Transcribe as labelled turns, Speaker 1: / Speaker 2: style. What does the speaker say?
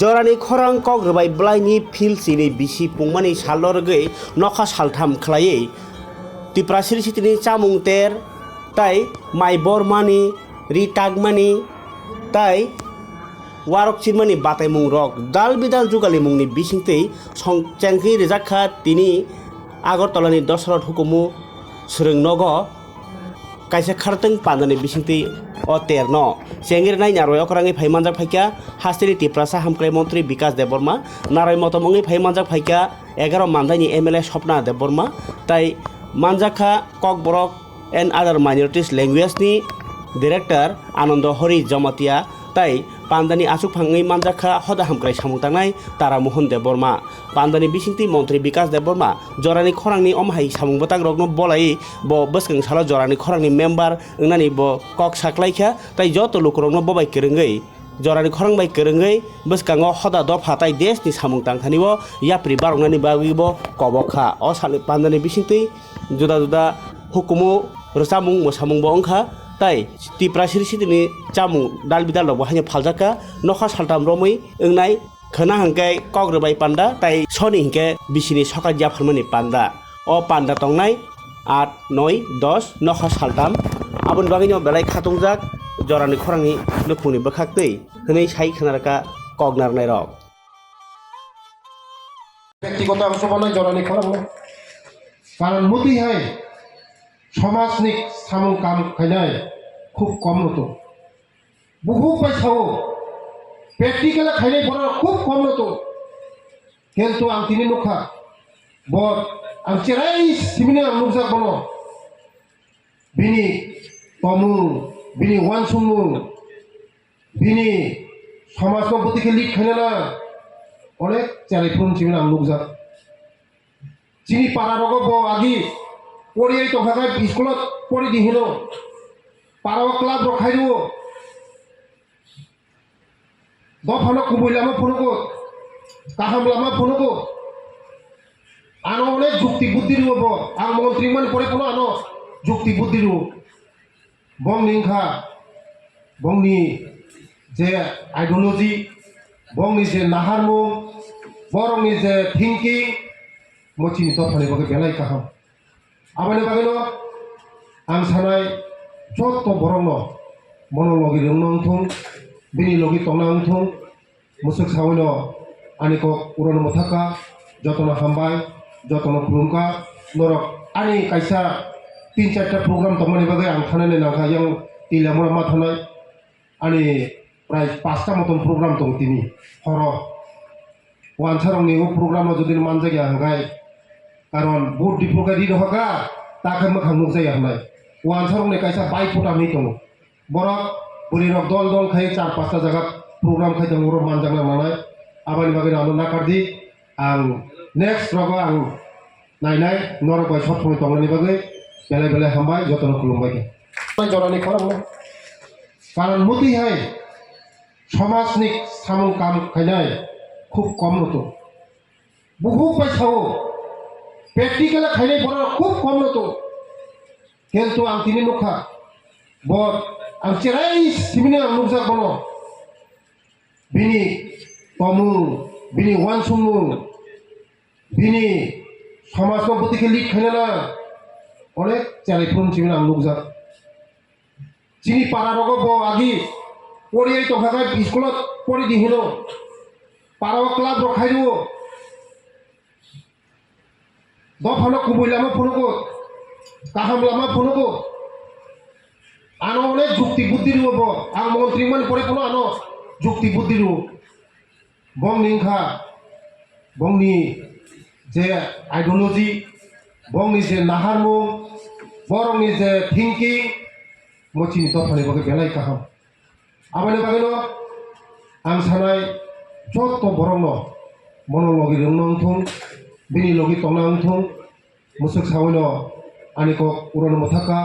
Speaker 1: जरानि खरां कग्रबाय ब्लाइनि फिलसिनि बिसि पुंमानि सालरगै नखा सालथाम खलायै तिप्रासिरि सिटिनि चामुं तेर ताई माइ बरमानि रिटागमानि ताई वारकचिरमानि बाताय मुं रक दाल बिदाल जुगालि मुंनि बिसिंतै चेंखै रेजाखा तिनि आगरतलानि दशरथ हुकुमु स्रों नग kaisa kharteng pandani bisingti o terno sengir nai naroi okrangi phai manjak phaikya hastini tiprasa hamklai mantri bikas deborma narai motomongi phai manjak phaikya 11 mandani mla swapna deborma tai manjakha kokborok and other minorities language ni director anando hori jamatia tai pandani asuk phangai manjakha hoda hamklai samungtangnai tara mohan deborma pandani bisingti mantri bikas deborma jorani khorangni omhai samungbatang rokno bolai bo bwskang salo jorani khorangni member ngnani bo kok saklaikha tai joto lukrokno bobai kerengai jorani khorang bai kerengai bwskango hoda dopha tai desni samungtang thanibo yapri barongnani bagui bo kobokha o sali pandani bisingti juda juda hukumu rsamung mosamung bo ongkha tai tiprasiri sitini chamung dal bidal rok bahanya phaljaka nokha saltam romui engnai khana hangkai kogrbai panda tai soni hingke bisini sokai japharmani panda o panda tongnai 8 9 10 nokha saltam abon bagino belai khatungjak jorani khorangni nupungni bokhaktei hwnei sai khanaraka kognarnai rok
Speaker 2: ব্যক্তিগত অংশ বলে জরানি খরং কারণ মতি হয় সমাজনিক সামুং কাম খাইনায় খুব কম নতো বহু পয়সাও প্র্যাকটিক্যালে খাইনায় বড় খুব কম নতো কিন্তু আং তিনি মুখা বর আং চেরাই সিমিনে আং নুকজাক বনো বিনি তমু বিনি ওয়ান সুমু বিনি সমাজ সম্পত্তিকে লিক খাইনা না অনেক চেরাইফুন সিমিনে আং নুকজাক চিনি পাড়া রগ ব আগি পড়িয়াই তফাকায় স্কুলত পড়ি দিহিন পাড়া ক্লাব রখাই দিব দফানো কুবই লামা ফুনুকো কাহাম লামা ফুনুকো আনো অনেক যুক্তি বুদ্ধি দিব আং মন্ত্রী মান পরে কোনো আনো যুক্তি বুদ্ধি দিব বং নিংখা বংনি যে আইডিওলজি বংনি যে নাহারমু বরংনি যে থিংকিং মচিনি দফানি বগে বেলাই কাহাম abani bagino ang sanai joto borongno monologi rungno thung bini logi tongnang thung musuk sawino aniko uron mothaka jotono hambai jotono khulumka norok ani kaisa 3-4 program tongmani bagai ang thanane nangka yang tilamura mathanai ani pray 5ta moton program tong tini horo wansarongni o program jodi manjagi angkai কারণ vote ডিপ্লোকা দি রহকা তাকে মোখাং মুখ যাই হামনাই one সারংনে কাইসা by ফোটা me দङ বরক বুরি rock দল দল খাই 4-5টা জায়গা programme খাই দङ র মানজাংলা মানাय আবানি বাগে আনো নাকারদি আং নেক্সট রগ আং নাইনাই নরক বাই সব সময় তংলানি বাগে বেলে বেলে হামবাই যতন খুলুমবাই জরানি খরং কারণ মতি হয় সমাজনিক সামুং কাম খাইনায় খুব কম নতো বহু পয়সাও প্র্যাকটিক্যালে খাইনাই বড় খুব কম নতো কিন্তু আং তিনি মুখা বর আং চেরাই সিমিনে আং নুকজাক বনো বিনি তমু বিনি ওয়ান সুমু বিনি সমাজ সম্পত্তিকে লিক খাইনা না অনেক চেরাইফুন সিমিনে আং নুকজাক চিনি পাড়া রগ ব আগি পড়িয়াই তফাকায় স্কুলত পড়ি দিহিন পাড়া ক্লাব রখাই দিব দফানো কুবই লামা ফুনুকো কাহাম লামা ফুনুকো আনো অনেক যুক্তি বুদ্ধি দিব আং মন্ত্রী মান পরে কোনো আনো যুক্তি বুদ্ধি দিব বং নিংখা বংনি যে আইডিওলজি বংনি যে নাহারমু বরংনি যে থিংকিং মচিনি দফানি বগে বেলাই কাহাম আবানি বাগেনো আং সানাই যত বরংনো monologi rungno thung bini logi tongnang thung musuk sawino aniko uron mothaka